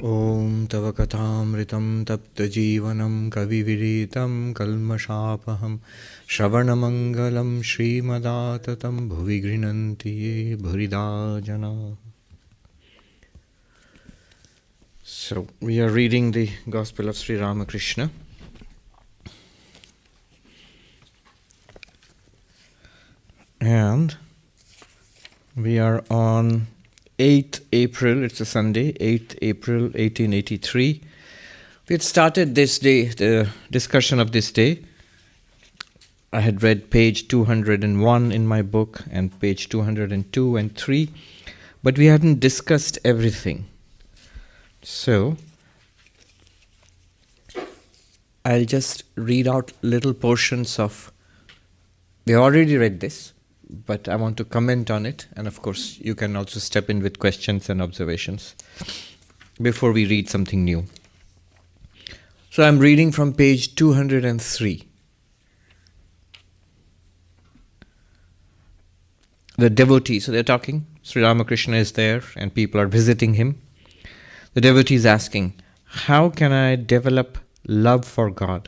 Om Tava Kathamritam Tapta Jeevanam Kavivireetam Kalmashapaham Shravanamangalam Srimadaatatam Bhuvi Grinanti Ye Bhurida Jana. So, we are reading the Gospel of Sri Ramakrishna. And we are on 8th April, it's a Sunday, 8th April 1883. We had started this day, the discussion of this day. I had read page 201 in my book and page 202 and 3, but we hadn't discussed everything. So, I'll just read out little portions of, we already read this, but I want to comment on it, and of course you can also step in with questions and observations before we read something new. So I'm reading from page 203. The devotee, so they're talking, Sri Ramakrishna is there and people are visiting him. The devotee is asking, how can I develop love for God?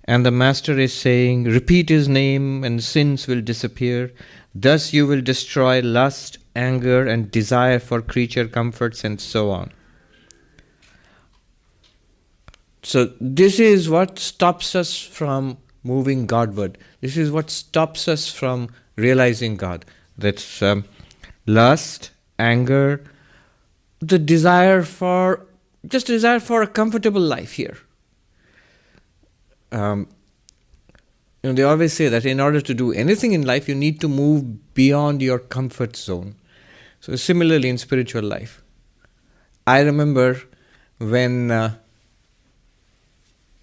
And the master is saying, repeat his name and sins will disappear. Thus you will destroy lust, anger and desire for creature comforts and so on. So this is what stops us from moving Godward. This is what stops us from realizing God. That's lust, anger, the desire for a comfortable life here. They always say that in order to do anything in life, you need to move beyond your comfort zone. So similarly in spiritual life. I remember when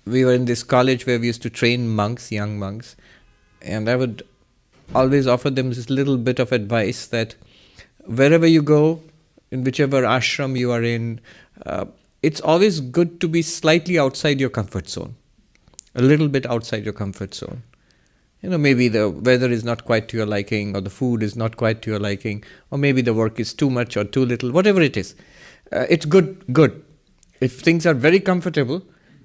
we were in this college where we used to train monks, young monks, and I would always offer them this little bit of advice that wherever you go, in whichever ashram you are in, it's always good to be slightly outside your comfort zone. A little bit outside your comfort zone. Maybe the weather is not quite to your liking, or the food is not quite to your liking, or maybe the work is too much or too little, whatever it is. It's good. If things are very comfortable,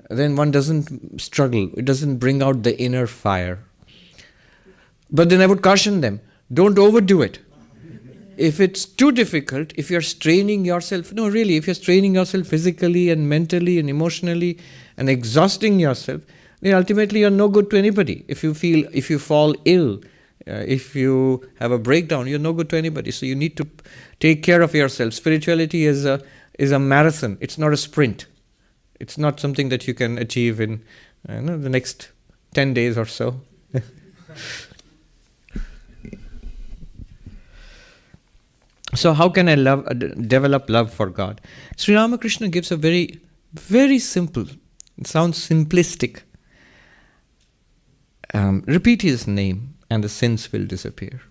then one doesn't struggle. It doesn't bring out the inner fire. But then I would caution them, don't overdo it. If it's too difficult, if you're straining yourself, if you're straining yourself physically and mentally and emotionally and exhausting yourself, then ultimately you're no good to anybody. If you fall ill, if you have a breakdown, you're no good to anybody. So you need to take care of yourself. Spirituality is a marathon. It's not a sprint. It's not something that you can achieve in the next 10 days or so. So how can I develop love for God? Sri Ramakrishna gives a very, very simple, it sounds simplistic. Repeat his name and the sins will disappear.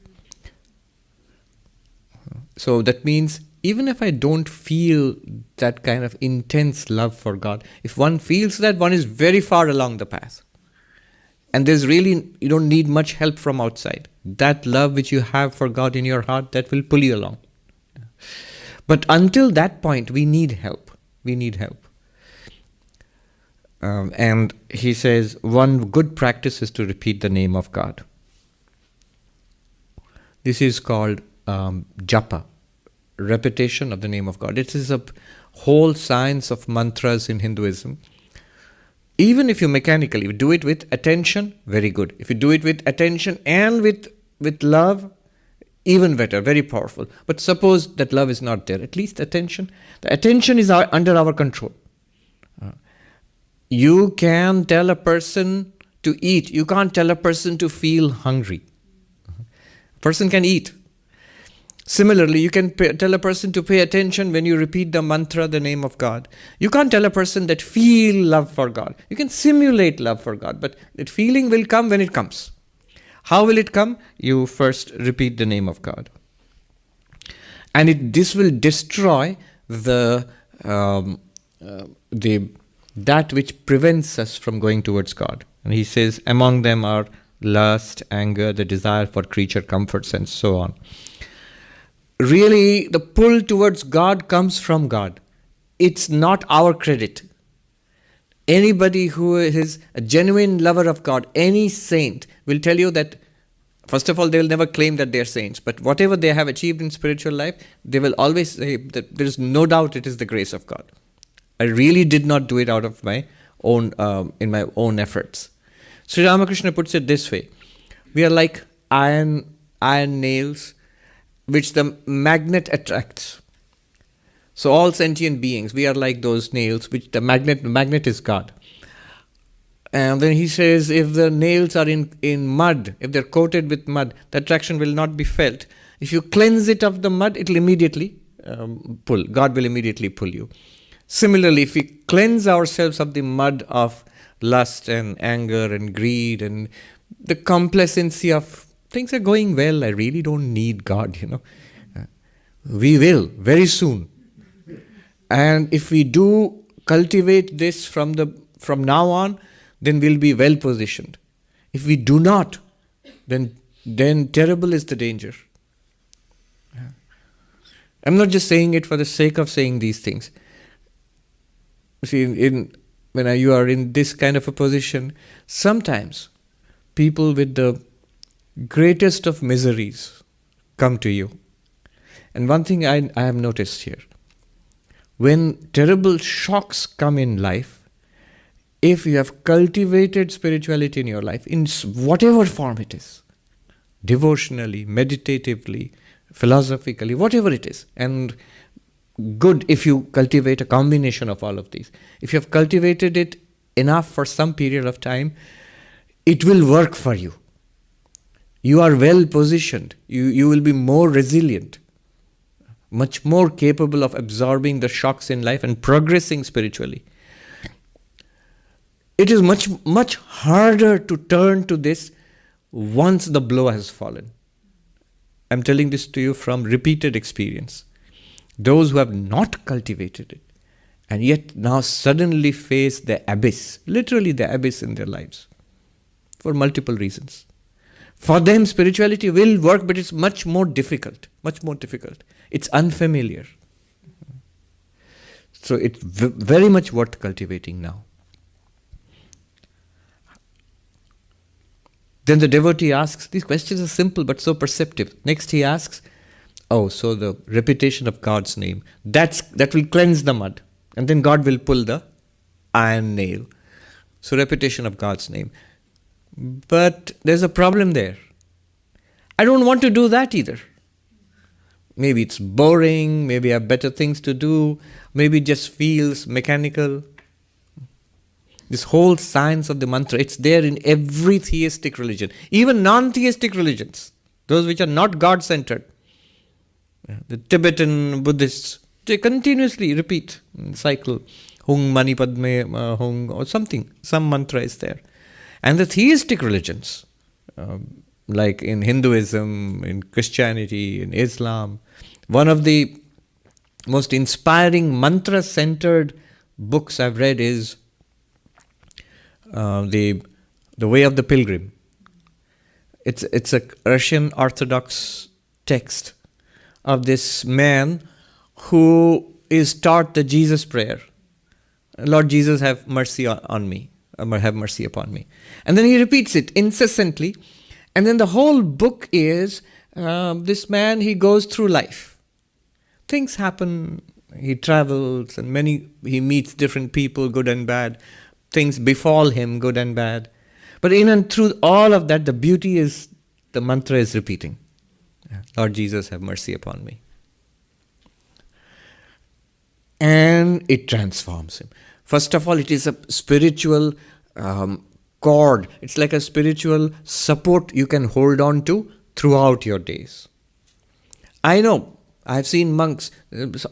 So that means even if I don't feel that kind of intense love for God, if one feels that, one is very far along the path. And you don't need much help from outside. That love which you have for God in your heart, that will pull you along. But until that point, we need help. And he says, one good practice is to repeat the name of God. This is called japa, repetition of the name of God. It is a whole science of mantras in Hinduism. Even if you mechanically do it with attention, very good. If you do it with attention and with love, even better, very powerful. But suppose that love is not there, at least attention. The attention is under our control. You can tell a person to eat. You can't tell a person to feel hungry. A person can eat. Similarly, you can tell a person to pay attention when you repeat the mantra, the name of God. You can't tell a person that feel love for God. You can simulate love for God, but that feeling will come when it comes. How will it come? You first repeat the name of God. And this will destroy that which prevents us from going towards God. And he says, among them are lust, anger, the desire for creature comforts, and so on. Really, the pull towards God comes from God. it's not our credit. Anybody who is a genuine lover of God, any saint, will tell you that, first of all, they will never claim that they are saints, but whatever they have achieved in spiritual life, they will always say that there is no doubt it is the grace of God. I really did not do it out of my own, in my own efforts. Sri Ramakrishna puts it this way: we are like iron nails which the magnet attracts. So all sentient beings, we are like those nails which the magnet is God. And then he says, if the nails are in mud, if they're coated with mud, the attraction will not be felt. If you cleanse it of the mud, it will immediately pull. God will immediately pull you. Similarly, if we cleanse ourselves of the mud of lust and anger and greed and the complacency of things are going well, I really don't need God, we will very soon. And if we do cultivate this from now on, then we'll be well positioned. If we do not, then terrible is the danger. I'm not just saying it for the sake of saying these things. See, when you are in this kind of a position, sometimes people with the greatest of miseries come to you. And one thing I have noticed here, when terrible shocks come in life, if you have cultivated spirituality in your life, in whatever form it is, devotionally, meditatively, philosophically, whatever it is, and good if you cultivate a combination of all of these. If you have cultivated it enough for some period of time, it will work for you. You are well positioned. You will be more resilient, much more capable of absorbing the shocks in life and progressing spiritually. It is much, much harder to turn to this once the blow has fallen. I'm telling this to you from repeated experience. Those who have not cultivated it and yet now suddenly face the abyss, literally the abyss in their lives, for multiple reasons. For them, spirituality will work, but it's much more difficult, much more difficult. It's unfamiliar. So it's very much worth cultivating now. Then the devotee asks, these questions are simple but so perceptive. Next he asks, so the repetition of God's name, that will cleanse the mud. And then God will pull the iron nail. So repetition of God's name. But there's a problem there. I don't want to do that either. Maybe it's boring, maybe I have better things to do, maybe it just feels mechanical. This whole science of the mantra, it's there in every theistic religion, even non-theistic religions, those which are not God-centered. The Tibetan Buddhists, they continuously repeat, cycle, Hung Mani Padme Hung, or something, some mantra is there. And the theistic religions, like in Hinduism, in Christianity, in Islam, one of the most inspiring mantra-centered books I've read is the Way of the Pilgrim. It's a Russian Orthodox text of this man who is taught the Jesus prayer. Lord Jesus, have mercy on me. Have mercy upon me. And then he repeats it incessantly. And then the whole book is this man, he goes through life. Things happen, he travels, and he meets different people, good and bad. Things befall him, good and bad. But in and through all of that, the beauty is, the mantra is repeating. Lord Jesus, have mercy upon me. And it transforms him. First of all, it is a spiritual cord. It's like a spiritual support you can hold on to throughout your days. I know, I've seen monks,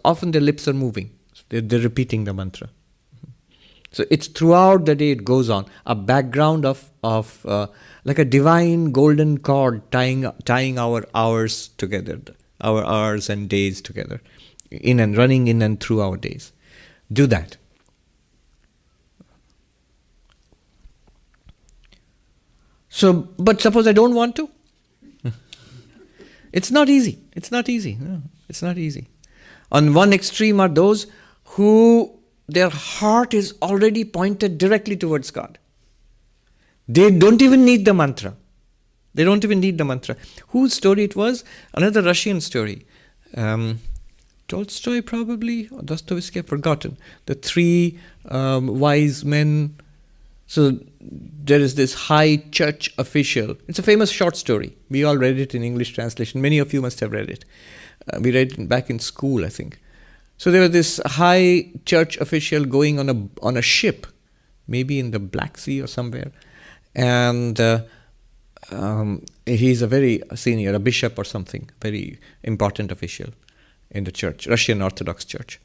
often their lips are moving. They're repeating the mantra. So it's throughout the day it goes on. A background of like a divine golden cord tying our hours together, our hours and days together, running in and through our days. Do that. So, but suppose I don't want to? It's not easy. It's not easy. No, it's not easy. On one extreme are those who their heart is already pointed directly towards God. They don't even need the mantra. They don't even need the mantra. Whose story it was? Another Russian story. Tolstoy probably, or Dostoevsky, I've forgotten. The three wise men. So there is this high church official. It's a famous short story. We all read it in English translation. Many of you must have read it. We read it back in school, I think. So there was this high church official going on a ship, maybe in the Black Sea or somewhere. And he's a very senior, a bishop or something, very important official in the church, Russian Orthodox Church.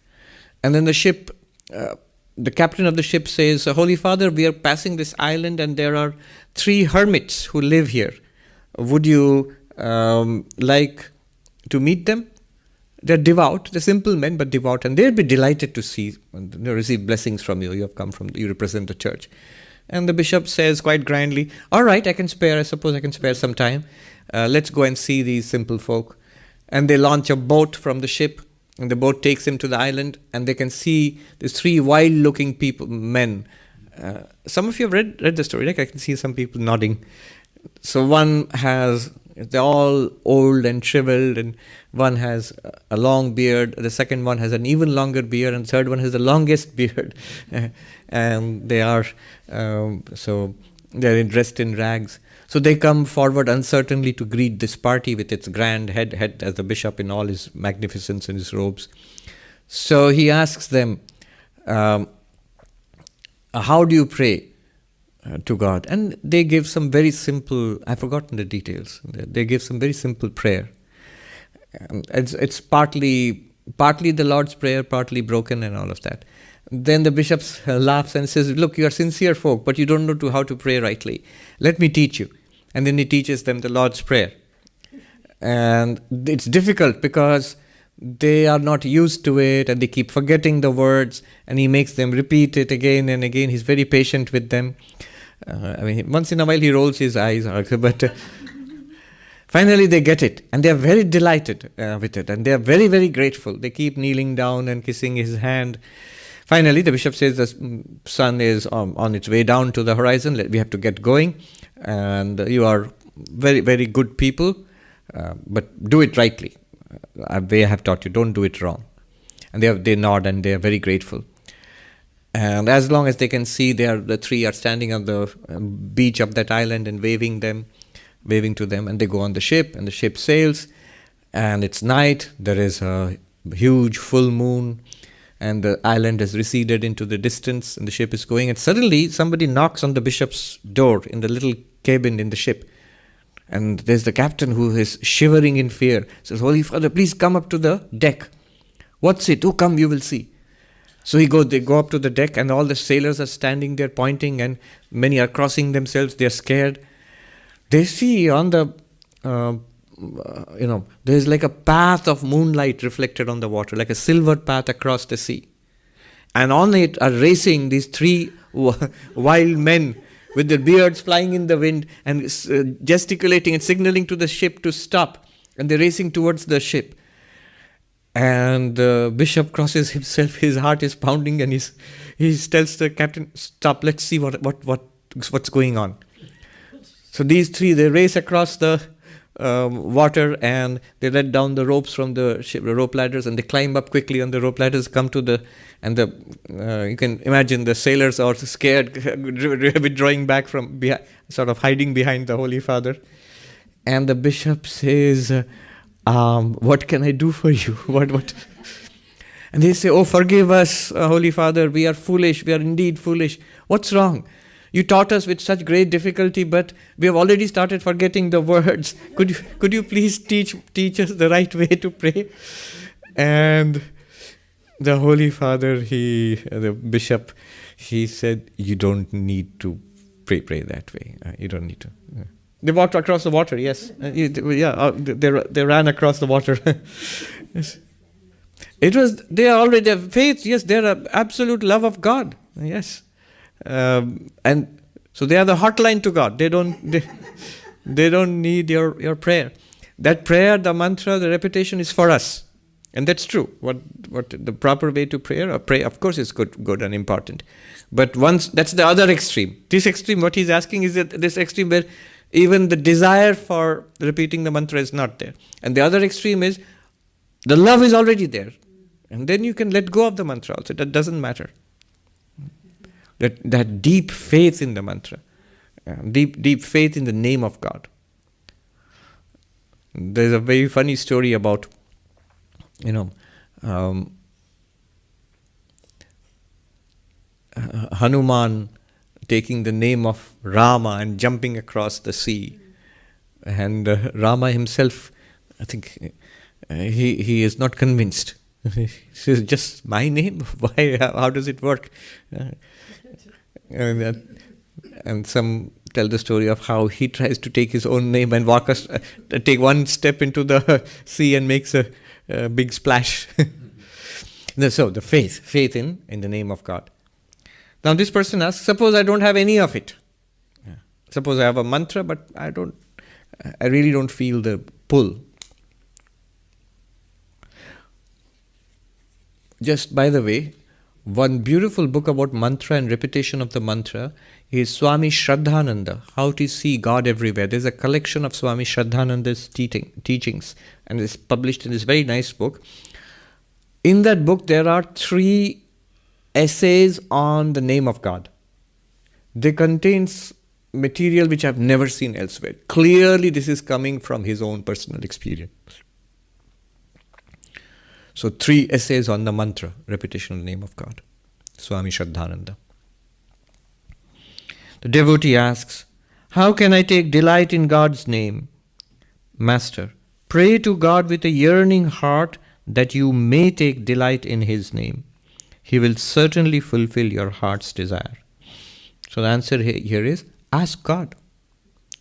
And then the ship, the captain of the ship says, Holy Father, we are passing this island and there are 3 hermits who live here. Would you like to meet them? They're devout, they're simple men but devout, and they'll be delighted to see and receive blessings from you. You have come from, you represent the church. And the bishop says quite grandly, all right, I suppose I can spare some time. Let's go and see these simple folk. And they launch a boat from the ship, and the boat takes them to the island, and they can see these 3 wild-looking men. Some of you have read the story, right? I can see some people nodding. So they're all old and shriveled, and one has a long beard, the second one has an even longer beard, and the third one has the longest beard. And they are, they're dressed in rags. So they come forward uncertainly to greet this party with its grand head as the bishop in all his magnificence and his robes. So he asks them, how do you pray to God? And they give some very simple, I've forgotten the details, they give some very simple prayer. It's partly the Lord's Prayer, partly broken and all of that. Then the bishop laughs and says, look, you are sincere folk, but you don't know how to pray rightly. Let me teach you. And then he teaches them the Lord's Prayer. And it's difficult because they are not used to it and they keep forgetting the words, and he makes them repeat it again and again. He's very patient with them. Once in a while he rolls his eyes, but finally they get it, and they are very delighted with it, and they are very, very grateful. They keep kneeling down and kissing his hand. Finally, the bishop says the sun is on its way down to the horizon. We have to get going, and you are very, very good people, but do it rightly. They have taught you, don't do it wrong. And they nod and they are very grateful. And as long as they can see, the 3 are standing on the beach of that island and waving to them, and they go on the ship, and the ship sails, and it's night. There is a huge full moon, and the island has receded into the distance, and the ship is going, and suddenly somebody knocks on the bishop's door in the little cabin in the ship. And there's the captain who is shivering in fear. Says, Holy Father, please come up to the deck. What's it? Oh, come, you will see. So they go up to the deck, and all the sailors are standing there pointing, and many are crossing themselves. They're scared. They see on the, there's like a path of moonlight reflected on the water, like a silver path across the sea. And on it are racing these 3 wild men with their beards flying in the wind and gesticulating and signaling to the ship to stop. And they're racing towards the ship. And the bishop crosses himself, his heart is pounding, and he tells the captain, stop, let's see what's going on. So these 3, they race across the water, and they let down the ropes from the ship, the rope ladders, and they climb up quickly on the rope ladders, come to you can imagine the sailors are scared, withdrawing back from behind, sort of hiding behind the Holy Father. And the bishop says, what can I do for you? What? And they say, oh, forgive us, Holy Father, we are foolish, we are indeed foolish. What's wrong? You taught us with such great difficulty, but we have already started forgetting the words. Could you please teach us the right way to pray? And the Holy Father, the bishop, he said, you don't need to pray that way. You don't need to. They walked across the water, yes. They ran across the water. Yes. They already have faith, yes, they're an absolute love of God, yes. And so they are the hotline to God. They don't need your prayer. That prayer, the mantra, the repetition is for us. And that's true. What the proper way to pray, of course, is good and important. But once that's the other extreme. This extreme, what he's asking is that this extreme where even the desire for repeating the mantra is not there. And the other extreme is the love is already there. And then you can let go of the mantra also. That doesn't matter. That deep faith in the mantra. Deep faith in the name of God. There's a very funny story about, Hanuman taking the name of Rama and jumping across the sea. And Rama himself, I think, he is not convinced. He says, just my name? Why? How does it work? And some tell the story of how he tries to take his own name and take one step into the sea and makes a big splash. So the faith in the name of God. Now this person asks, suppose I don't have any of it. Suppose I have a mantra, but I really don't feel the pull. Just by the way, one beautiful book about mantra and repetition of the mantra is Swami Shraddhananda, How to See God Everywhere. There's a collection of Swami Shraddhananda's teachings, and it's published in this very nice book. In that book, there are 3 essays on the name of God. They contain material which I've never seen elsewhere. Clearly, this is coming from his own personal experience. So 3 essays on the mantra, repetition of the name of God. Swami Shraddhananda. The devotee asks, how can I take delight in God's name? Master, pray to God with a yearning heart that you may take delight in His name. He will certainly fulfill your heart's desire. So the answer here is, ask God.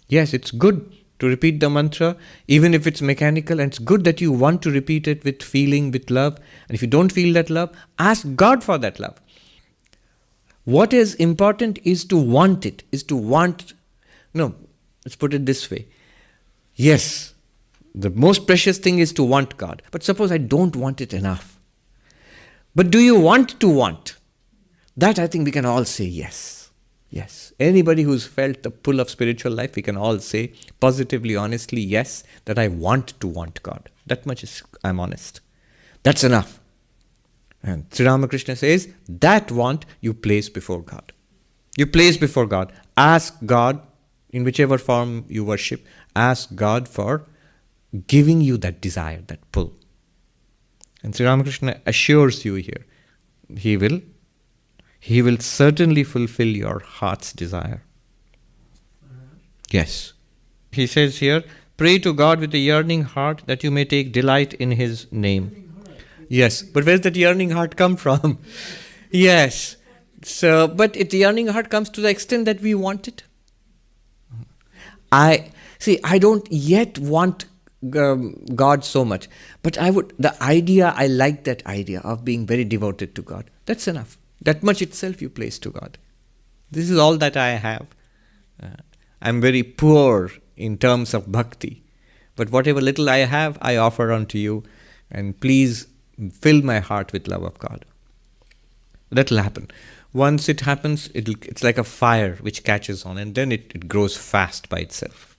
Yes, it's good to repeat the mantra, even if it's mechanical, and it's good that you want to repeat it with feeling, with love. And if you don't feel that love, ask God for that love. What is important is to want it, let's put it this way. Yes, the most precious thing is to want God. But suppose I don't want it enough. But do you want to want? That I think we can all say yes. Yes. Anybody who's felt the pull of spiritual life, we can all say positively, honestly, yes, that I want to want God. That much I'm honest. That's enough. And Sri Ramakrishna says, that want you place before God. You place before God. Ask God, in whichever form you worship, ask God for giving you that desire, that pull. And Sri Ramakrishna assures you here, He will certainly fulfill your heart's desire. Yes. He says here, pray to God with a yearning heart that you may take delight in His name. Yes, but where's that yearning heart come from? Yes. So, but the yearning heart comes to the extent that we want it. I don't yet want God so much, but I like that idea of being very devoted to God. That's enough. That much itself you place to God. This is all that I have. I'm very poor in terms of bhakti, but whatever little I have, I offer unto you, and please fill my heart with love of God. That will happen. Once it happens, it's like a fire which catches on, and then it grows fast by itself.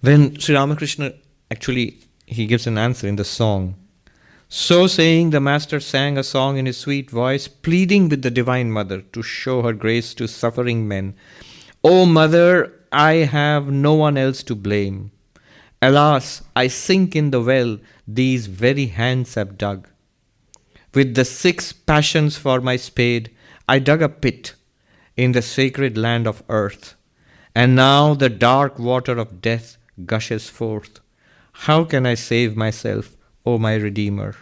Then Sri Ramakrishna, actually, he gives an answer in the song. So saying, the master sang a song in his sweet voice, pleading with the Divine Mother to show her grace to suffering men. O Mother, I have no one else to blame. Alas, I sink in the well these very hands have dug. With the 6 passions for my spade, I dug a pit in the sacred land of earth. And now the dark water of death gushes forth. How can I save myself, O my Redeemer?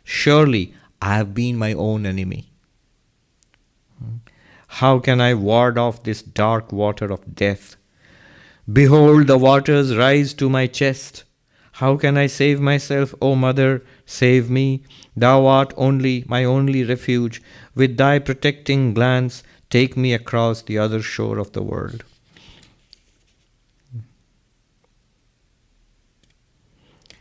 Surely I have been my own enemy. How can I ward off this dark water of death? Behold, the waters rise to my chest. How can I save myself, O Mother? Save me. Thou art my only refuge. With thy protecting glance, take me across the other shore of the world.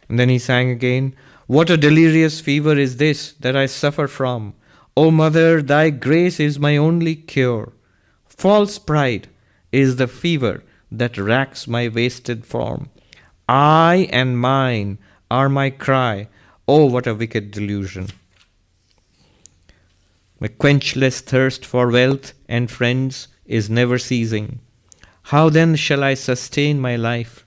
And then he sang again, What a delirious fever is this that I suffer from? O Mother, thy grace is my only cure. False pride is the fever that racks my wasted form. I and mine are my cry. Oh, what a wicked delusion! My quenchless thirst for wealth and friends is never ceasing. How then shall I sustain my life?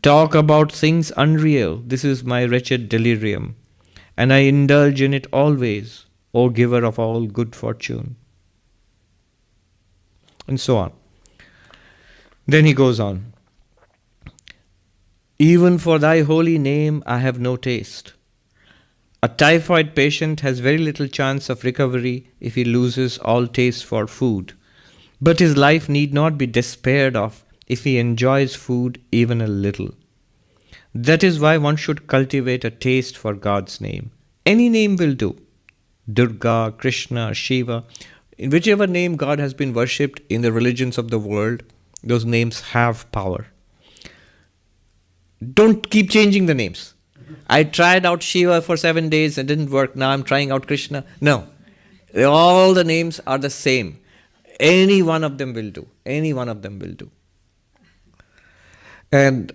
Talk about things unreal, this is my wretched delirium, and I indulge in it always, O giver of all good fortune. And so on. Then he goes on. Even for thy holy name I have no taste. A typhoid patient has very little chance of recovery if he loses all taste for food. But his life need not be despaired of if he enjoys food even a little. That is why one should cultivate a taste for God's name. Any name will do. Durga, Krishna, Shiva, in whichever name God has been worshipped in the religions of the world, those names have power. Don't keep changing the names. I tried out Shiva for 7 days and didn't work. Now I'm trying out Krishna. No. All the names are the same. Any one of them will do. Any one of them will do. And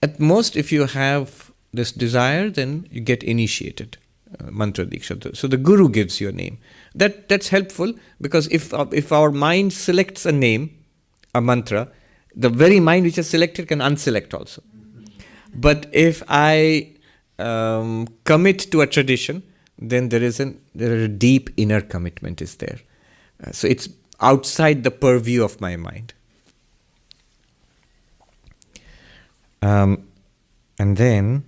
at most, if you have this desire, then you get initiated. Mantra Diksha. So the Guru gives you a name. That's helpful, because if our mind selects a name, a mantra, the very mind which is selected can unselect also. But if I commit to a tradition, then there is a deep inner commitment is there. So it's outside the purview of my mind. And then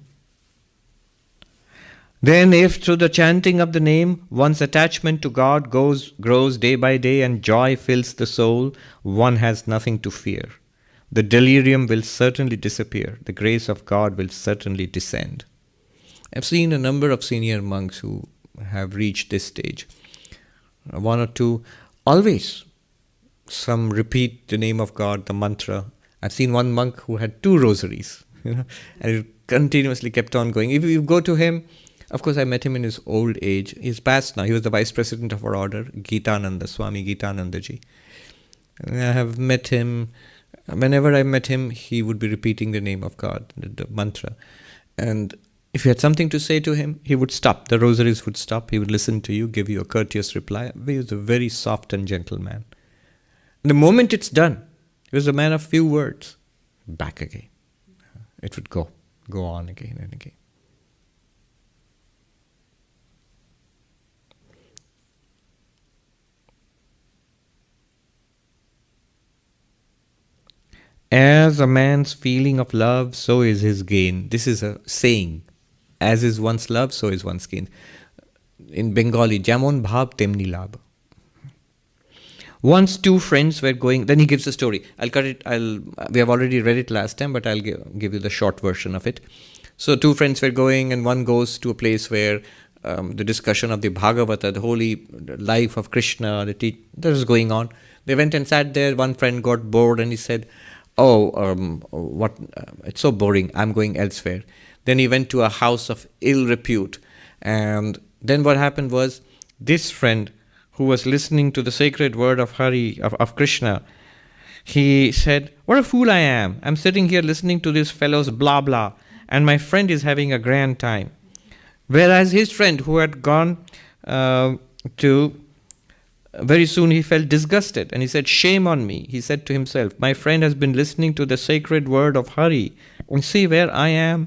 if through the chanting of the name, one's attachment to God grows day by day and joy fills the soul, one has nothing to fear. The delirium will certainly disappear. The grace of God will certainly descend. I've seen a number of senior monks who have reached this stage. One or two, always. Some repeat the name of God, the mantra. I've seen one monk who had 2 rosaries, and it continuously kept on going. If you go to him, of course I met him in his old age. He's passed now. He was the vice president of our order, Gitananda, Swami Gitananda ji. And I have met him. Whenever I met him, he would be repeating the name of God, the mantra. And if you had something to say to him, he would stop. The rosaries would stop. He would listen to you, give you a courteous reply. He was a very soft and gentle man. And the moment it's done, he was a man of few words. Back again. It would go on again and again. As a man's feeling of love, so is his gain. This is a saying. As is one's love, so is one's gain. In Bengali, Jamon bhav temni labh. Once 2 friends were going, then he gives a story. I'll cut it, we have already read it last time, but I'll give you the short version of it. So 2 friends were going, and one goes to a place where the discussion of the Bhagavata, the holy life of Krishna, that was going on. They went and sat there. One friend got bored and he said, it's so boring, I'm going elsewhere. Then he went to a house of ill repute. And then what happened was, this friend who was listening to the sacred word of Hari, of Krishna, he said, what a fool I am. I'm sitting here listening to this fellow's blah blah, and my friend is having a grand time. Whereas his friend who had gone very soon he felt disgusted, and he said, shame on me. He said to himself, my friend has been listening to the sacred word of Hari, and see where I am.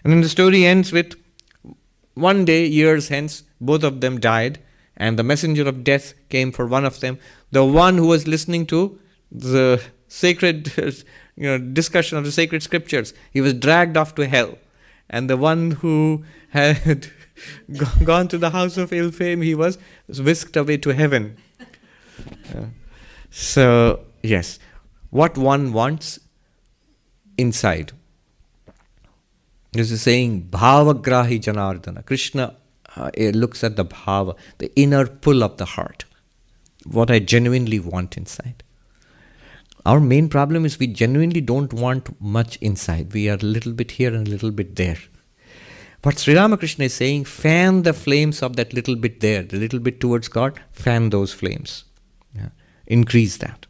And then the story ends with, one day, years hence, both of them died, and the messenger of death came for one of them. The one who was listening to the sacred discussion of the sacred scriptures, he was dragged off to hell. And the one who had gone to the house of ill fame, he was whisked away to heaven. So, yes, what one wants inside. There's a saying, Bhavagrahi Janardana. Krishna looks at the bhava, the inner pull of the heart. What I genuinely want inside. Our main problem is we genuinely don't want much inside. We are a little bit here and a little bit there. But Sri Ramakrishna is saying, fan the flames of that little bit there, the little bit towards God, fan those flames. Yeah. Increase that.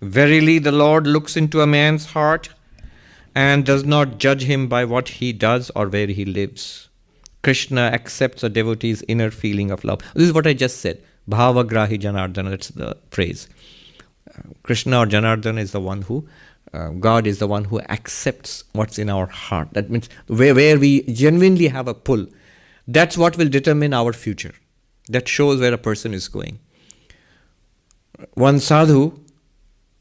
Verily, the Lord looks into a man's heart and does not judge him by what he does or where he lives. Krishna accepts a devotee's inner feeling of love. This is what I just said. Bhavagrahi Janardana, that's the phrase. Krishna or Janardana is the one who, God is the one who accepts what's in our heart. That means where we genuinely have a pull. That's what will determine our future. That shows where a person is going. One sadhu,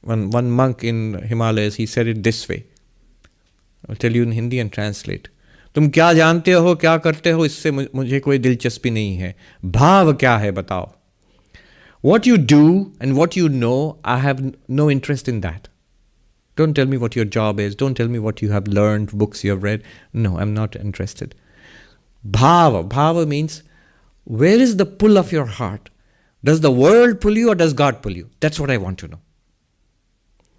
one monk in Himalayas, he said it this way. I'll tell you in Hindi and translate. तुम क्या जानते हो, क्या करते हो, इससे मुझे कोई दिलचस्पी नहीं है. भाव क्या है बताओ. What you do and what you know, I have no interest in that. Don't tell me what your job is. Don't tell me what you have learned, books you have read. No, I'm not interested. Bhava. Bhava means, where is the pull of your heart? Does the world pull you or does God pull you? That's what I want to know.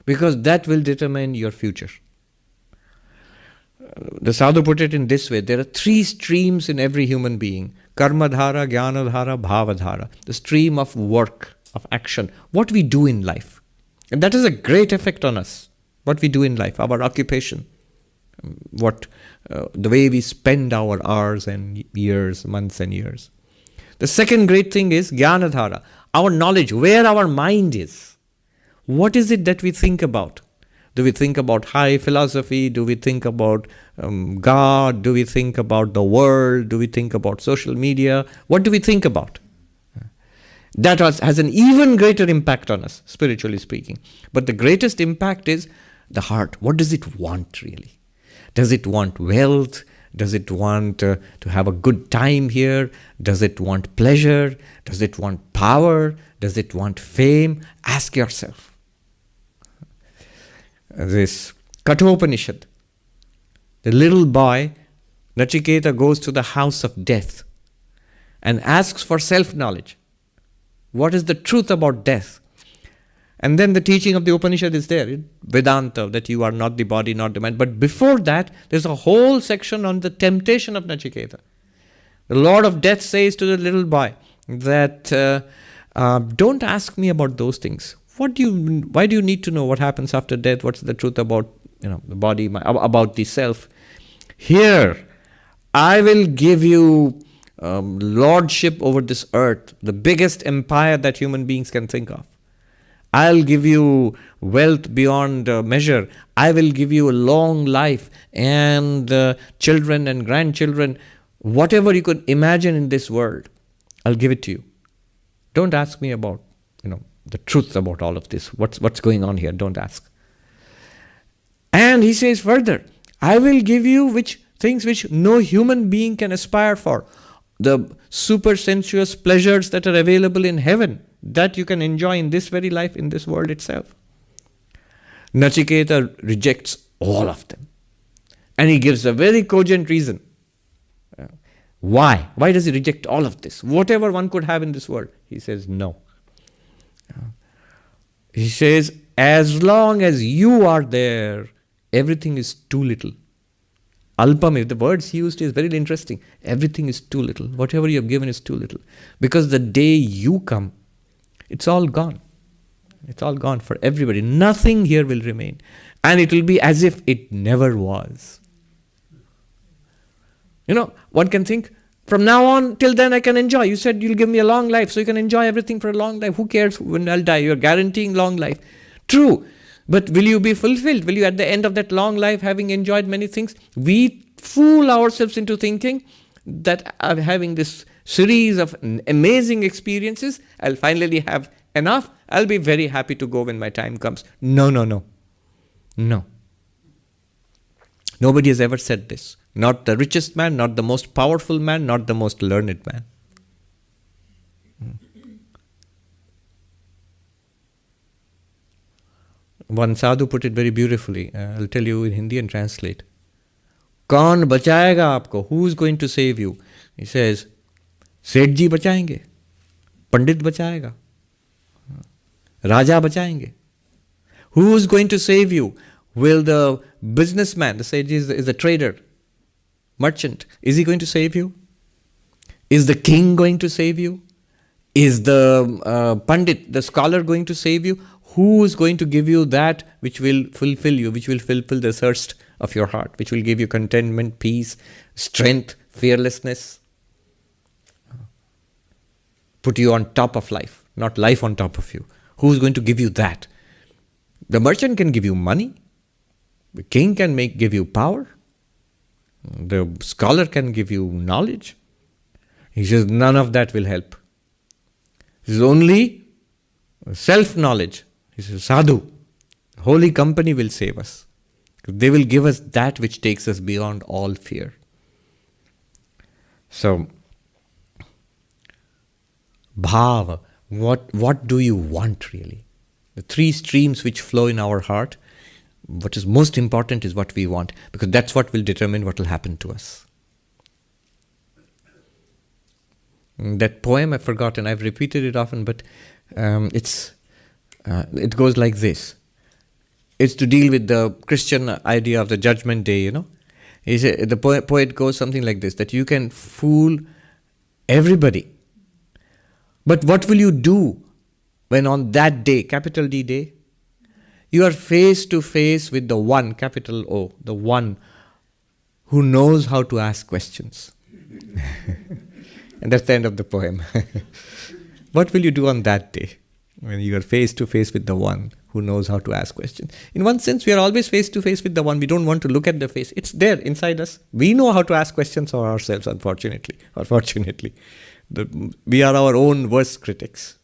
Because that will determine your future. The sadhu put it in this way. There are 3 streams in every human being. Karma dhara, jnana dhara, bhava dhara. The stream of work, of action. What we do in life. And that has a great effect on us. What we do in life, our occupation. The way we spend our hours and years, months and years. The second great thing is jnana dhara. Our knowledge, where our mind is. What is it that we think about? Do we think about high philosophy? Do we think about God? Do we think about the world? Do we think about social media? What do we think about? That has an even greater impact on us, spiritually speaking. But the greatest impact is the heart. What does it want really? Does it want wealth? Does it want to have a good time here? Does it want pleasure? Does it want power? Does it want fame? Ask yourself. This Kathopanishad, the little boy, Nachiketa, goes to the house of death and asks for self-knowledge. What is the truth about death? And then the teaching of the Upanishad is there, Vedanta, that you are not the body, not the mind. But before that, there's a whole section on the temptation of Nachiketa. The Lord of Death says to the little boy that, don't ask me about those things. Why do you need to know what happens after death? What's the truth about the body, about the self? Here, I will give you lordship over this earth, the biggest empire that human beings can think of. I'll give you wealth beyond measure. I will give you a long life and children and grandchildren. Whatever you could imagine in this world, I'll give it to you. Don't ask me about, the truth about all of this. What's going on here? Don't ask. And he says further, I will give you things which no human being can aspire for. The super sensuous pleasures that are available in heaven, that you can enjoy in this very life, in this world itself. Nachiketa rejects all of them. And he gives a very cogent reason. Why? Why does he reject all of this? Whatever one could have in this world. He says no. He says, as long as you are there, everything is too little. Alpam, the words used is very interesting. Everything is too little. Whatever you have given is too little. Because the day you come, it's all gone. It's all gone for everybody. Nothing here will remain. And it will be as if it never was. One can think, from now on, till then I can enjoy. You said you'll give me a long life, so you can enjoy everything for a long life. Who cares when I'll die? You're guaranteeing long life. True. But will you be fulfilled? Will you at the end of that long life, having enjoyed many things? We fool ourselves into thinking that I'm having this series of amazing experiences. I'll finally have enough. I'll be very happy to go when my time comes. No. No. Nobody has ever said this. Not the richest man, not the most powerful man, not the most learned man. One sadhu put it very beautifully. I'll tell you in Hindi and translate. कौन बचाएगा आपको? Who is going to save you? He says, सेठ जी बचाएंगे, पंडित बचाएगा, राजा बचाएंगे. Who is going to save you? Will the businessman, the sage is a trader, merchant, is he going to save you? Is the king going to save you? Is the Pandit, the scholar, going to save you? Who is going to give you that which will fulfill you, which will fulfill the thirst of your heart, which will give you contentment, peace, strength, fearlessness? Put you on top of life, not life on top of you. Who is going to give you that? The merchant can give you money. The king can give you power. The scholar can give you knowledge. He says none of that will help. This is only self-knowledge. He says sadhu, holy company will save us. They will give us that which takes us beyond all fear. So, bhava, what do you want really? The three streams which flow in our heart, what is most important is what we want, because that's what will determine what will happen to us. That poem I've forgotten, I've repeated it often, but it goes like this. It's to deal with the Christian idea of the judgment day, The poet goes something like this, that you can fool everybody, but what will you do when on that day, capital D day, you are face to face with the one, capital O, the one who knows how to ask questions? And that's the end of the poem. What will you do on that day when you are face to face with the one who knows how to ask questions? In one sense, we are always face to face with the one. We don't want to look at the face. It's there inside us. We know how to ask questions for ourselves, unfortunately or fortunately. We are our own worst critics.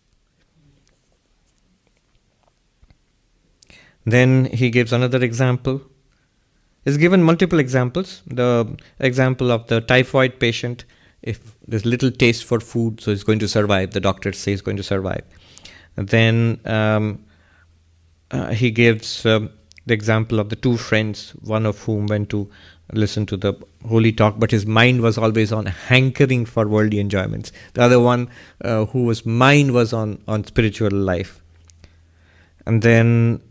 Then he gives another example. He's given multiple examples. The example of the typhoid patient, if there's little taste for food, so he's going to survive. The doctors say he's going to survive. Then he gives the example of the two friends, one of whom went to listen to the holy talk, but his mind was always on hankering for worldly enjoyments. The other one whose mind was on spiritual life. And then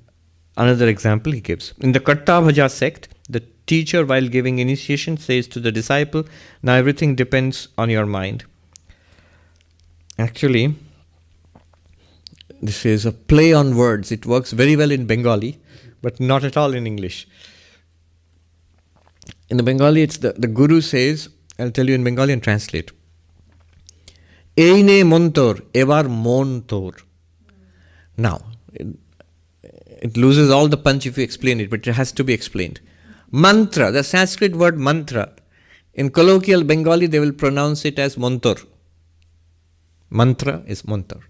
another example he gives. In the Kartabhaja sect, the teacher, while giving initiation, says to the disciple, now everything depends on your mind. Actually, this is a play on words. It works very well in Bengali, but not at all in English. In the Bengali, it's the Guru says, I'll tell you in Bengali and translate. Eine montor, evar montor. Now, it loses all the punch if you explain it, but it has to be explained. Mantra, the Sanskrit word mantra. In colloquial Bengali, they will pronounce it as montor. Mantra is montor.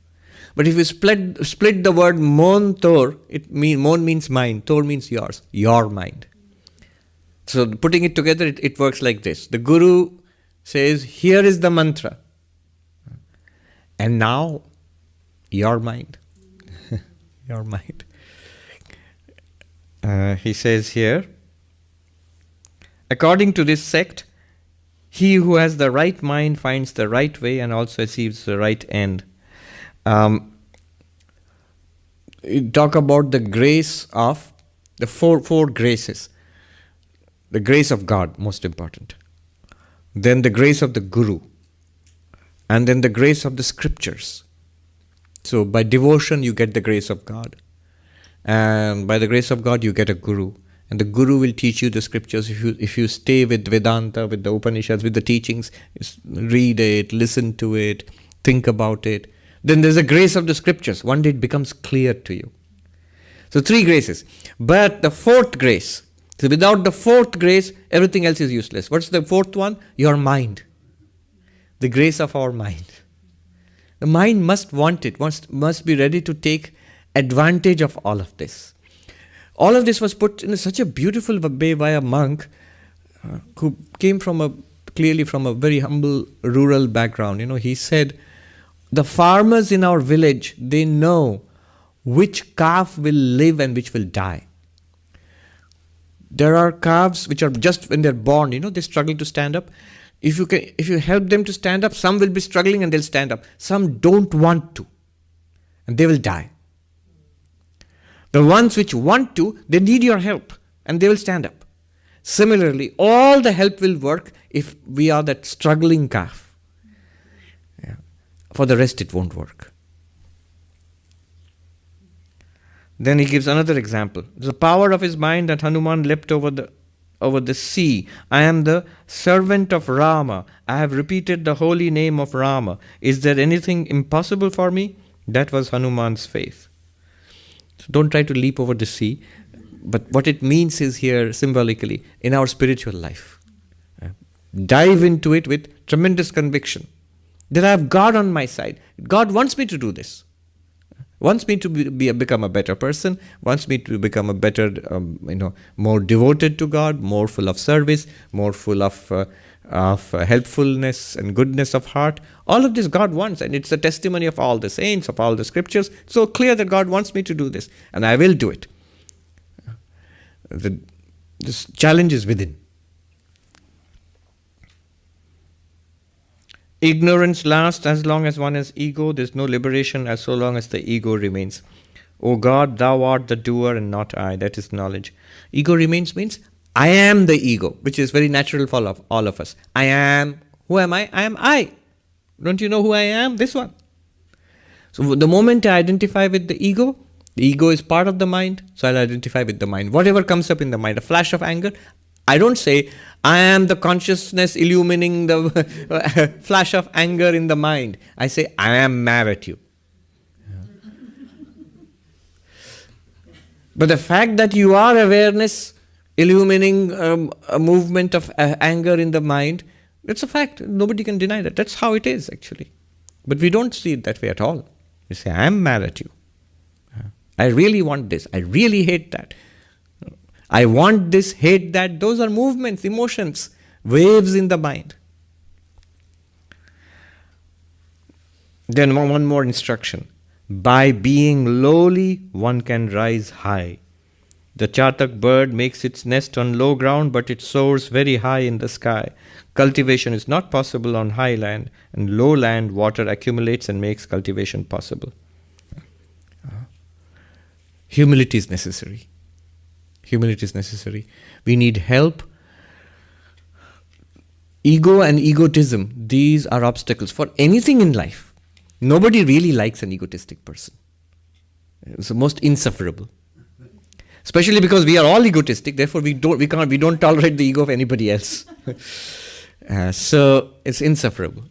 But if you split the word montor, mon means mind, tor means yours, your mind. So putting it together, it works like this. The Guru says, here is the mantra. And now, your mind. Your mind. He says here, according to this sect, he who has the right mind finds the right way and also achieves the right end. Talk about the grace of the four graces. The grace of God, most important. Then the grace of the Guru. And then the grace of the scriptures. So by devotion you get the grace of God. And by the grace of God you get a Guru. And the Guru will teach you the scriptures. If you stay with Vedanta, with the Upanishads, with the teachings, read it, listen to it, think about it. Then there's a grace of the scriptures. One day it becomes clear to you. So 3 graces. But the 4th grace, so without the 4th grace, everything else is useless. What's the 4th one? Your mind. The grace of our mind. The mind must want it, must be ready to take advantage of all of this. All of this was put in such a beautiful way by a monk who came clearly from a very humble rural background. He said, the farmers in our village, they know which calf will live and which will die. There are calves which are just when they're born, they struggle to stand up. If you help them to stand up, some will be struggling and they'll stand up. Some don't want to, and they will die. The ones which want to, they need your help. and they will stand up. Similarly, all the help will work if we are that struggling calf. Yeah. For the rest, it won't work. Then he gives another example. The power of his mind that Hanuman leapt over the sea. I am the servant of Rama. I have repeated the holy name of Rama. Is there anything impossible for me? That was Hanuman's faith. So don't try to leap over the sea. But what it means is here symbolically in our spiritual life. Dive into it with tremendous conviction that I have God on my side. God wants me to do this. Wants me to become a better person, wants me to become a better, more devoted to God, more full of service, more full of helpfulness and goodness of heart. All of this God wants, and it's a testimony of all the saints, of all the scriptures. It's so clear that God wants me to do this, and I will do it. This challenge is within. Ignorance lasts as long as one has ego. There is no liberation as so long as the ego remains. O God, thou art the doer and not I. That is knowledge. Ego remains means I am the ego, which is very natural for all of us. I am. Who am I? I am I. Don't you know who I am? This one. So the moment I identify with the ego is part of the mind, so I'll identify with the mind. Whatever comes up in the mind, a flash of anger, I don't say, I am the consciousness illumining the flash of anger in the mind. I say, I am mad at you. But the fact that you are awareness illumining a movement of anger in the mind, that's a fact. Nobody can deny that. That's how it is, actually. But we don't see it that way at all. We say, I am mad at you. I really want this. I really hate that. I want this, hate that. Those are movements, emotions, waves in the mind. Then one more instruction. By being lowly, one can rise high. The chatak bird makes its nest on low ground, but it soars very high in the sky. Cultivation is not possible on high land, and low land water accumulates and makes cultivation possible. Humility is necessary. Humility is necessary. We need help. Ego and egotism, these are obstacles for anything in life. Nobody really likes an egotistic person. It's the most insufferable. Especially because we are all egotistic, therefore we don't tolerate the ego of anybody else. So it's insufferable.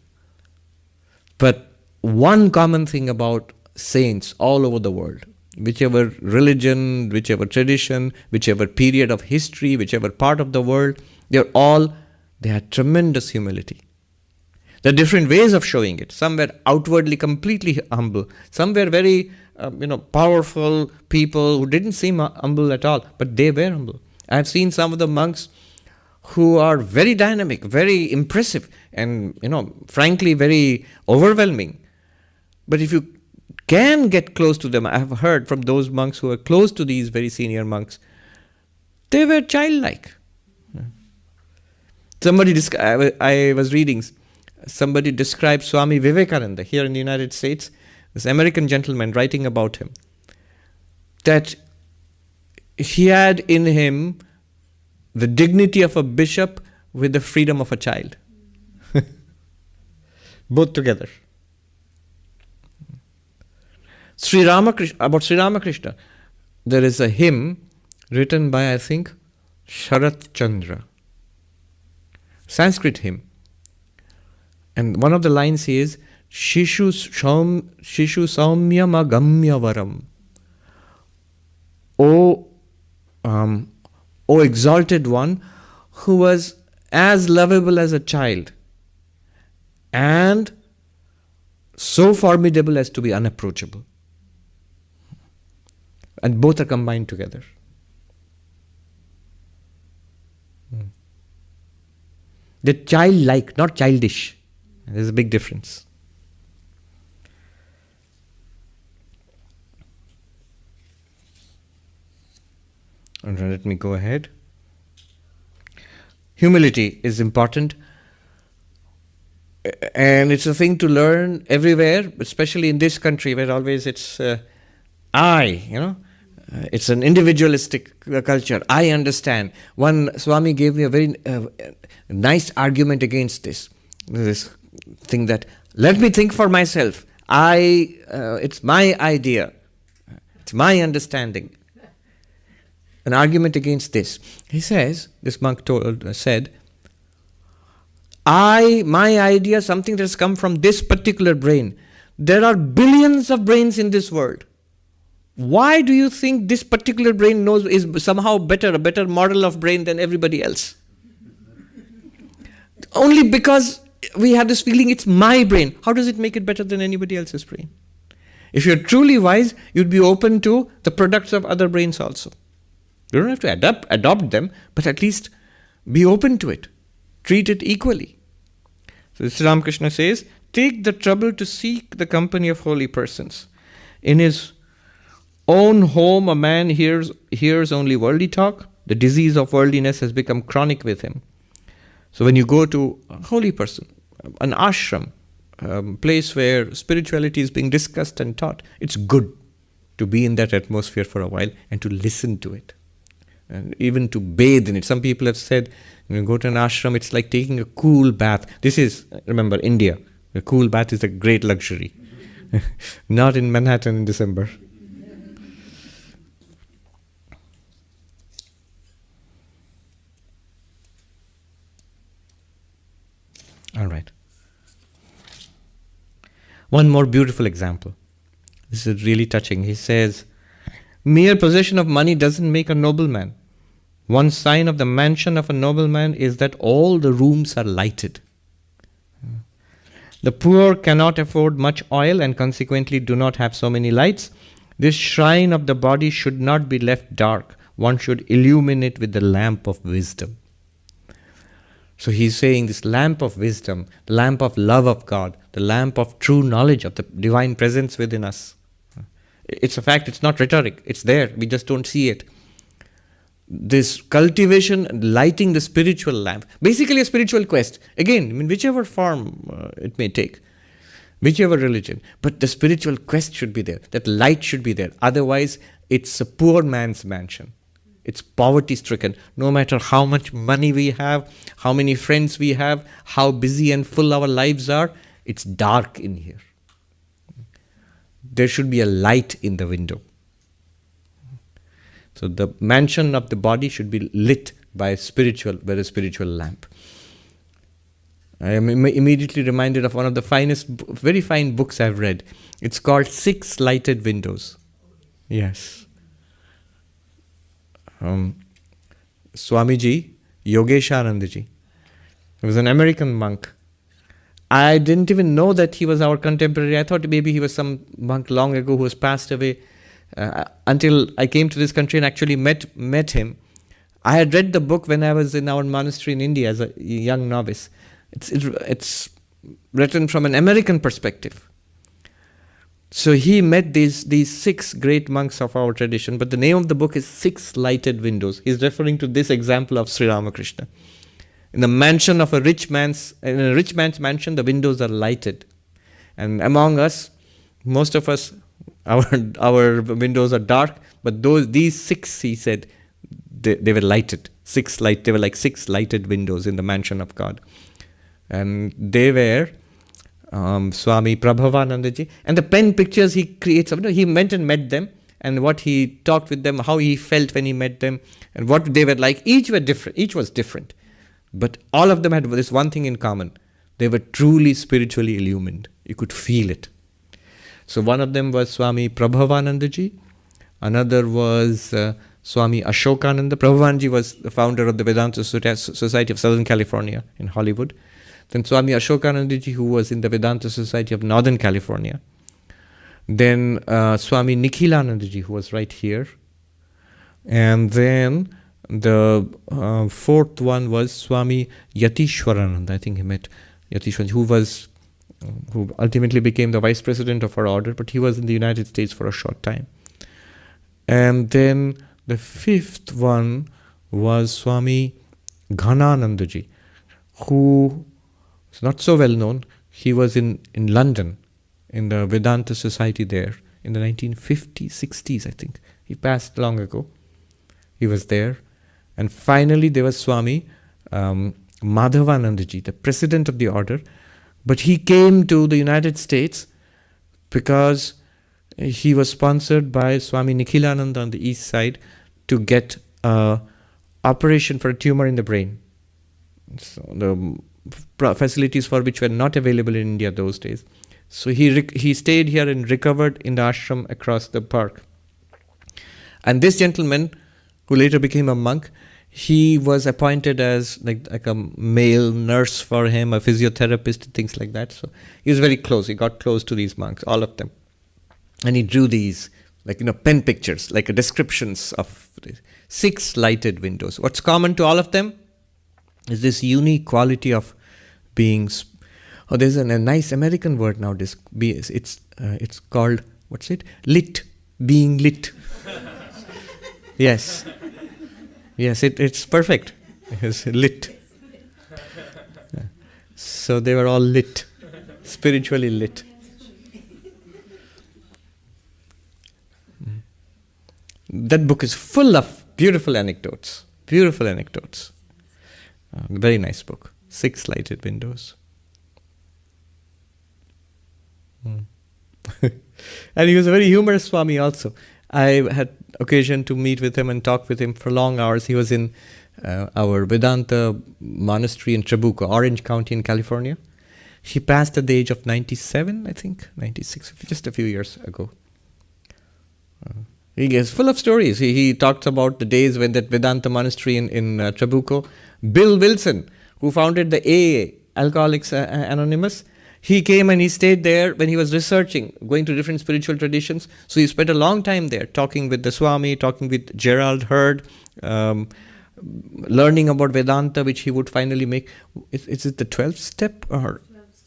But one common thing about saints all over the world, whichever religion, whichever tradition, whichever period of history, whichever part of the world, they had tremendous humility. There are different ways of showing it. Some were outwardly completely humble. Some were very, powerful people who didn't seem humble at all, but they were humble. I have seen some of the monks who are very dynamic, very impressive, and, frankly, very overwhelming. But if you can get close to them, I have heard from those monks who are close to these very senior monks, they were childlike. I was reading, somebody described Swami Vivekananda here in the United States, this American gentleman writing about him, that he had in him the dignity of a bishop with the freedom of a child. Both together. About Sri Ramakrishna, there is a hymn written by, I think, Sharat Chandra. Sanskrit hymn. And one of the lines is, Shishu Saumyam Agamya Varam. O exalted one, who was as lovable as a child and so formidable as to be unapproachable. And both are combined together. They're childlike, not childish. There's a big difference. And let me go ahead. Humility is important. And it's a thing to learn everywhere, especially in this country where always it's I, It's an individualistic culture. I understand. One Swami gave me a very nice argument against this thing that, let me think for myself. It's my idea. It's my understanding. An argument against this. He says, this monk said, my idea, something that's come from this particular brain. There are billions of brains in this world. Why do you think this particular brain is somehow a better model of brain than everybody else? Only because we have this feeling it's my brain. How does it make it better than anybody else's brain? If you're truly wise, you'd be open to the products of other brains also. You don't have to adopt them, but at least be open to it. Treat it equally. So Sri Ramakrishna says, take the trouble to seek the company of holy persons. In his own home, a man hears only worldly talk. The disease of worldliness has become chronic with him. So when you go to a holy person, an ashram, a place where spirituality is being discussed and taught, it's good to be in that atmosphere for a while and to listen to it. And even to bathe in it. Some people have said, when you go to an ashram, it's like taking a cool bath. This is, remember, India. A cool bath is a great luxury. Not in Manhattan in December. All right. One more beautiful example. This is really touching. He says, mere possession of money doesn't make a nobleman. One sign of the mansion of a nobleman is that all the rooms are lighted. The poor cannot afford much oil and consequently do not have so many lights. This shrine of the body should not be left dark. One should illumine it with the lamp of wisdom. So he's saying this lamp of wisdom, the lamp of love of God, the lamp of true knowledge of the divine presence within us. It's a fact, it's not rhetoric, it's there, we just don't see it. This cultivation, lighting the spiritual lamp, basically a spiritual quest. Again, in whichever form it may take, whichever religion, but the spiritual quest should be there, that light should be there. Otherwise, it's a poor man's mansion. It's poverty-stricken. No matter how much money we have, how many friends we have, how busy and full our lives are, it's dark in here. There should be a light in the window. So the mansion of the body should be lit by a spiritual lamp. I am immediately reminded of one of the finest, very fine books I've read. It's called Six Lighted Windows. Yes. Swamiji, Yogeshanandaji. He was an American monk. I didn't even know that he was our contemporary. I thought maybe he was some monk long ago who has passed away. Until I came to this country and actually met him. I had read the book when I was in our monastery in India as a young novice. It's written from an American perspective. So he met these six great monks of our tradition, but the name of the book is Six Lighted Windows. He's referring to this example of Sri Ramakrishna. In the mansion of a rich man's mansion, the windows are lighted. And among us, most of us, our windows are dark, but these six, he said, they were lighted. They were like six lighted windows in the mansion of God. And they were Swami Prabhavanandaji. And the pen pictures he creates, he went and met them, and what he talked with them, how he felt when he met them, and what they were like. Each was different. But all of them had this one thing in common. They were truly spiritually illumined. You could feel it. So one of them was Swami Prabhavanandaji. Another was Swami Ashokananda. Prabhavanandaji was the founder of the Vedanta Society of Southern California in Hollywood. Then Swami Ashokanandaji, who was in the Vedanta Society of Northern California. Then Swami Nikhilanandaji, who was right here. And then the fourth one was Swami Yatishwarananda. I think he met Yatishwarananda, who ultimately became the vice president of our order, but he was in the United States for a short time. And then the fifth one was Swami Ghananandaji, who is not so well known. He was in London, in the Vedanta Society there, in the 1950s, 60s, I think. He passed long ago. He was there. And finally there was Swami Madhavanandaji, the president of the order. But he came to the United States because he was sponsored by Swami Nikhilananda on the east side to get an operation for a tumor in the brain. So the facilities for which were not available in India those days. So he stayed here and recovered in the ashram across the park. And this gentleman, who later became a monk, he was appointed as like a male nurse for him, a physiotherapist, things like that. So he was very close. He got close to these monks, all of them. And he drew these, pen pictures, like descriptions of 6 lighted windows. What's common to all of them is this unique quality of being. There's a nice American word now. It's called, what's it? Lit. Being lit. Yes. Yes, it's perfect. It's lit. So they were all lit, spiritually lit. That book is full of beautiful anecdotes. Beautiful anecdotes. Very nice book. 6 lighted windows. And he was a very humorous Swami also. I had occasion to meet with him and talk with him for long hours. He was in our Vedanta monastery in Trabuco, Orange County in California. He passed at the age of 97, I think, 96, just a few years ago. He is full of stories. He talks about the days when that Vedanta monastery in Trabuco, Bill Wilson, who founded the AA, Alcoholics Anonymous, he came and he stayed there when he was researching, going to different spiritual traditions. So he spent a long time there, talking with the Swami, talking with Gerald Hurd, learning about Vedanta, which he would finally make. Is it the 12th step or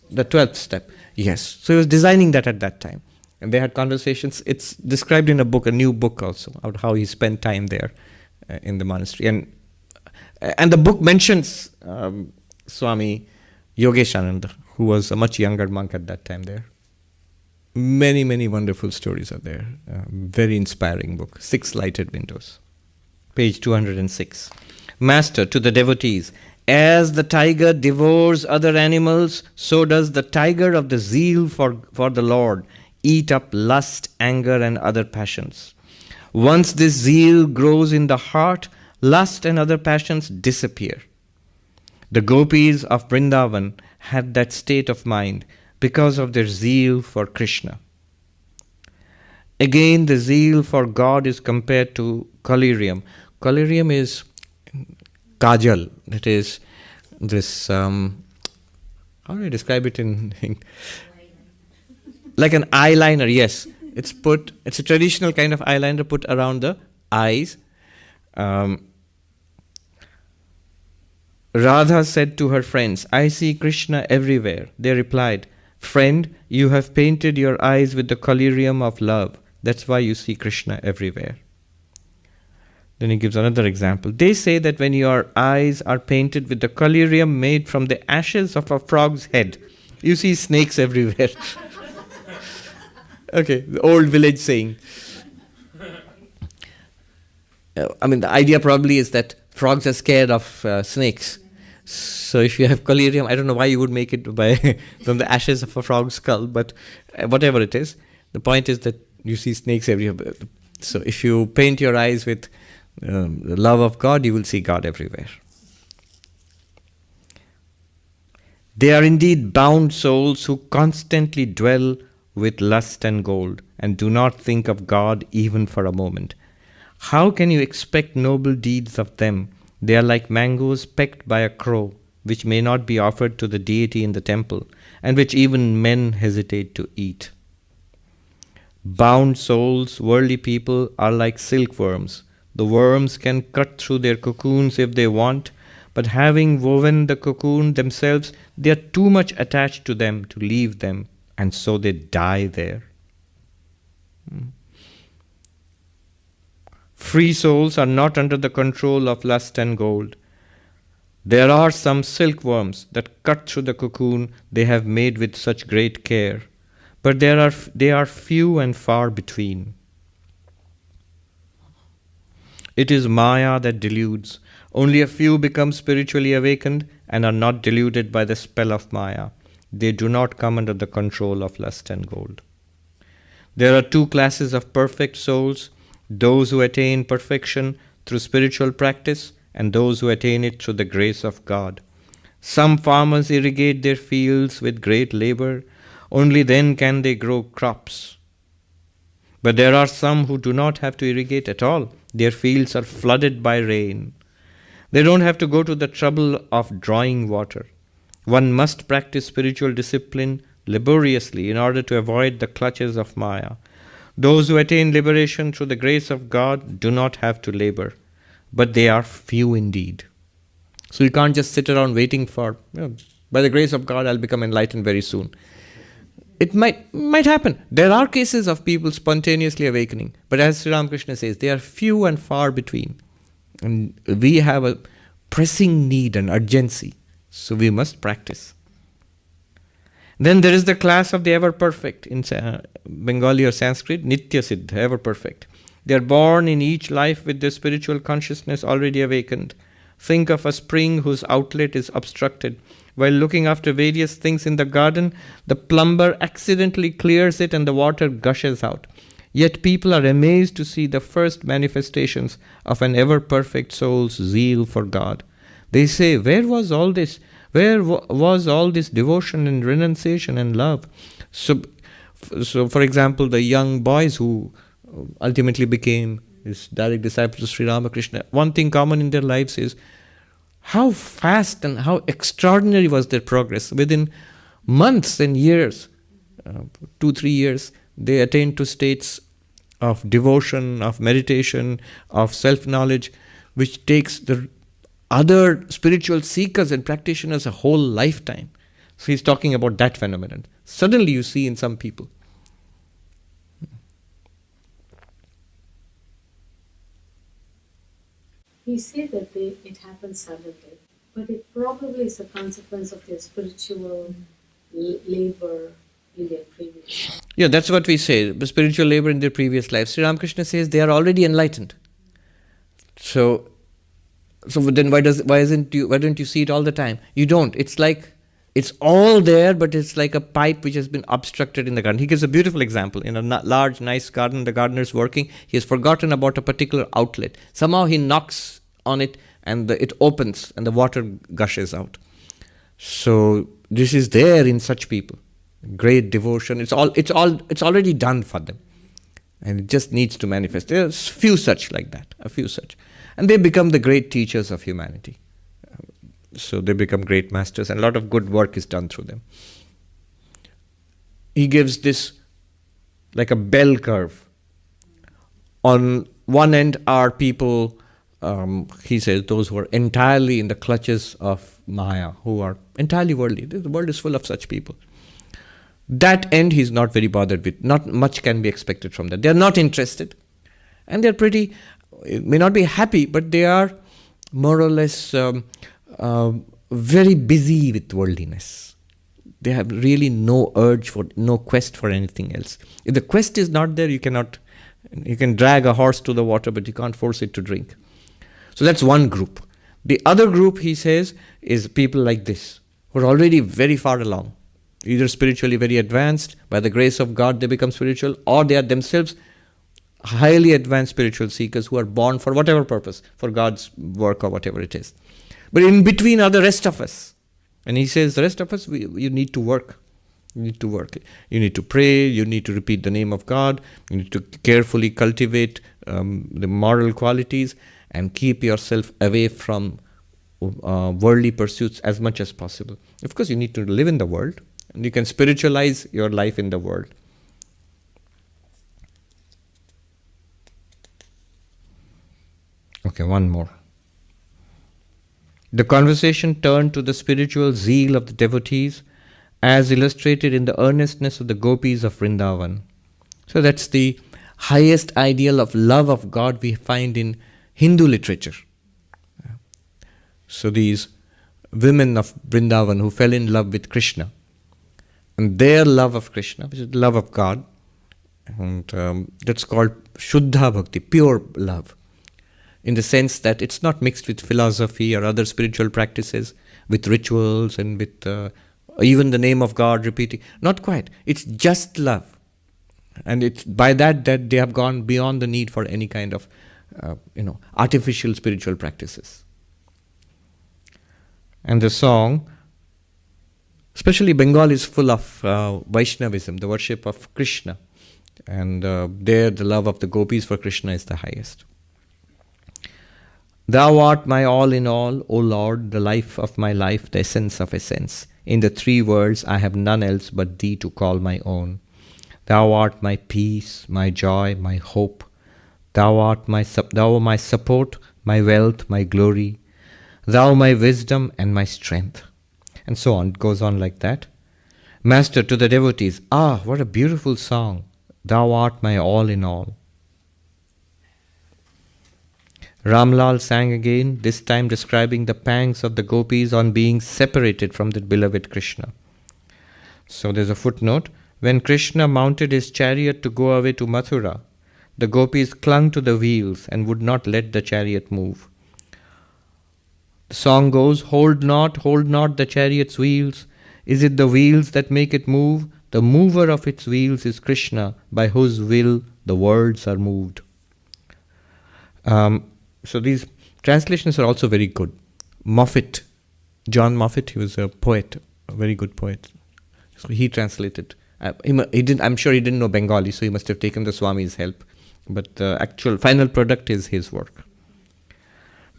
the 12th step? Yes. So he was designing that at that time. And they had conversations. It's described in a book, a new book also, about how he spent time there in the monastery. And the book mentions Swami Yogeshananda, who was a much younger monk at that time there. Many, many wonderful stories are there. Very inspiring book. 6 lighted windows. Page 206. Master, to the devotees, as the tiger devours other animals, so does the tiger of the zeal for the Lord eat up lust, anger, and other passions. Once this zeal grows in the heart, lust and other passions disappear. The gopis of Vrindavan had that state of mind because of their zeal for Krishna. Again, the zeal for God is compared to collyrium. Collyrium is kajal. That is this, how do I describe it in like an eyeliner, yes. It's a traditional kind of eyeliner put around the eyes. Radha said to her friends, I see Krishna everywhere. They replied, friend, you have painted your eyes with the collyrium of love. That's why you see Krishna everywhere. Then he gives another example. They say that when your eyes are painted with the collyrium made from the ashes of a frog's head, you see snakes everywhere. Okay, the old village saying. The idea probably is that frogs are scared of snakes. So if you have collyrium, I don't know why you would make it from the ashes of a frog's skull, but whatever it is, the point is that you see snakes everywhere. So if you paint your eyes with the love of God, you will see God everywhere. They are indeed bound souls who constantly dwell with lust and gold and do not think of God even for a moment. How can you expect noble deeds of them? They are like mangoes pecked by a crow, which may not be offered to the deity in the temple, and which even men hesitate to eat. Bound souls, worldly people, are like silkworms. The worms can cut through their cocoons if they want, but having woven the cocoon themselves, they are too much attached to them to leave them, and so they die there. Free souls are not under the control of lust and gold. There are some silkworms that cut through the cocoon they have made with such great care, but they are few and far between. It is Maya that deludes. Only a few become spiritually awakened and are not deluded by the spell of Maya. They do not come under the control of lust and gold. There are two classes of perfect souls: those who attain perfection through spiritual practice and those who attain it through the grace of God. Some farmers irrigate their fields with great labor. Only then can they grow crops. But there are some who do not have to irrigate at all. Their fields are flooded by rain. They don't have to go to the trouble of drawing water. One must practice spiritual discipline laboriously in order to avoid the clutches of Maya. Those who attain liberation through the grace of God do not have to labor, but they are few indeed. So you can't just sit around waiting for, by the grace of God, I'll become enlightened very soon. It might happen. There are cases of people spontaneously awakening, but as Sri Ramakrishna says, they are few and far between. And we have a pressing need and urgency, so we must practice. Then there is the class of the ever-perfect, in Bengali or Sanskrit, Nitya Siddha, ever-perfect. They are born in each life with their spiritual consciousness already awakened. Think of a spring whose outlet is obstructed. While looking after various things in the garden, the plumber accidentally clears it and the water gushes out. Yet people are amazed to see the first manifestations of an ever-perfect soul's zeal for God. They say, where was all this? Where was all this devotion and renunciation and love? So for example, the young boys who ultimately became his direct disciples of Sri Ramakrishna, one thing common in their lives is how fast and how extraordinary was their progress. Within months and years, 2-3 years, they attained to states of devotion, of meditation, of self-knowledge, which takes the other spiritual seekers and practitioners a whole lifetime. So he's talking about that phenomenon. Suddenly you see in some people. We say that it happens suddenly, but it probably is a consequence of their spiritual labor in their previous life. Yeah, that's what we say, the spiritual labor in their previous life. Sri Ramakrishna says they are already enlightened. So then why don't you see it all the time? You don't. It's like it's all there, but it's like a pipe which has been obstructed in the garden. He gives a beautiful example. In a large, nice garden, the gardener is working. He has forgotten about a particular outlet. Somehow he knocks on it and it opens and the water gushes out. So this is there in such people. Great devotion. It's already done for them. And it just needs to manifest. There's a few such like that. And they become the great teachers of humanity. So they become great masters, and a lot of good work is done through them. He gives this like a bell curve. On one end are people, he says, those who are entirely in the clutches of Maya, who are entirely worldly. The world is full of such people. That end he's not very bothered with. Not much can be expected from that. They are not interested. And they're pretty, may not be happy, but they are more or less very busy with worldliness. They have really no urge no quest for anything else. If the quest is not there, you can drag a horse to the water, but you can't force it to drink. So that's one group. The other group, he says, is people like this, who are already very far along. Either spiritually very advanced, by the grace of God they become spiritual, or they are themselves highly advanced spiritual seekers who are born for whatever purpose, for God's work or whatever it is. But in between are the rest of us. And he says, the rest of us, you need to work. You need to work. You need to pray. You need to repeat the name of God. You need to carefully cultivate the moral qualities and keep yourself away from worldly pursuits as much as possible. Of course, you need to live in the world. And you can spiritualize your life in the world. Okay, one more. The conversation turned to the spiritual zeal of the devotees as illustrated in the earnestness of the gopis of Vrindavan. So that's the highest ideal of love of God we find in Hindu literature. So these women of Vrindavan who fell in love with Krishna, and their love of Krishna, which is the love of God, and that's called Shuddha Bhakti, pure love. in the sense that it's not mixed with philosophy or other spiritual practices, with rituals and with even the name of God repeating. Not quite. It's just love. And it's by that they have gone beyond the need for any kind of artificial spiritual practices. And the song, especially Bengal, is full of Vaishnavism, the worship of Krishna. And there the love of the gopis for Krishna is the highest. Thou art my all in all, O Lord, the life of my life, the essence of essence. In the three worlds I have none else but thee to call my own. Thou art my peace, my joy, my hope. Thou art my support, my wealth, my glory. Thou my wisdom and my strength. And so on. It goes on like that. Master, to the devotees, what a beautiful song. Thou art my all in all. Ramlal sang again, this time describing the pangs of the gopis on being separated from the beloved Krishna. So there's a footnote. When Krishna mounted his chariot to go away to Mathura, the gopis clung to the wheels and would not let the chariot move. The song goes, hold not the chariot's wheels. Is it the wheels that make it move? The mover of its wheels is Krishna, by whose will the worlds are moved. So these translations are also very good. Moffat, John Moffat, he was a poet, a very good poet. So he translated. I'm sure he didn't know Bengali, so he must have taken the Swami's help. But the actual final product is his work.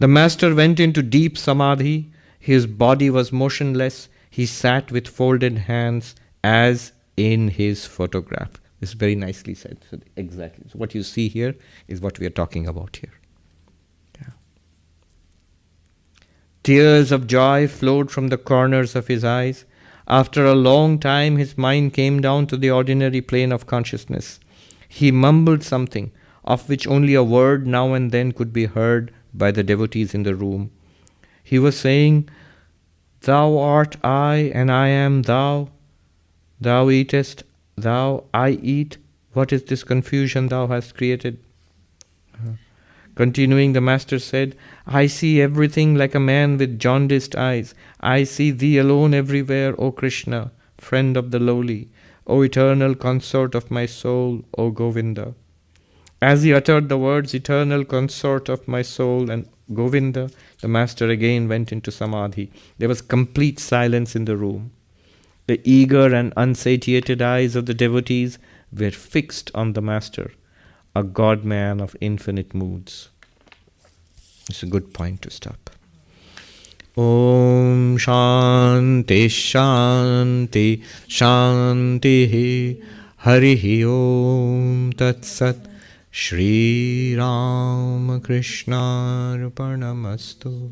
The master went into deep samadhi. His body was motionless. He sat with folded hands as in his photograph. This is very nicely said. So exactly. So what you see here is what we are talking about here. Yeah. Tears of joy flowed from the corners of his eyes. After a long time, his mind came down to the ordinary plane of consciousness. He mumbled something, of which only a word now and then could be heard by the devotees in the room. He was saying, Thou art I, and I am Thou. Thou eatest, Thou, I eat. What is this confusion Thou hast created? Continuing, the master said, I see everything like a man with jaundiced eyes. I see Thee alone everywhere, O Krishna, friend of the lowly, O eternal consort of my soul, O Govinda. As he uttered the words, eternal consort of my soul and Govinda, the master again went into samadhi. There was complete silence in the room. The eager and unsatiated eyes of the devotees were fixed on the master, a God-man of infinite moods. It's a good point to stop. Om Shanti Shanti Shanti Harihi Om Tat Sat Shri Ram Krishna Arpanamastu.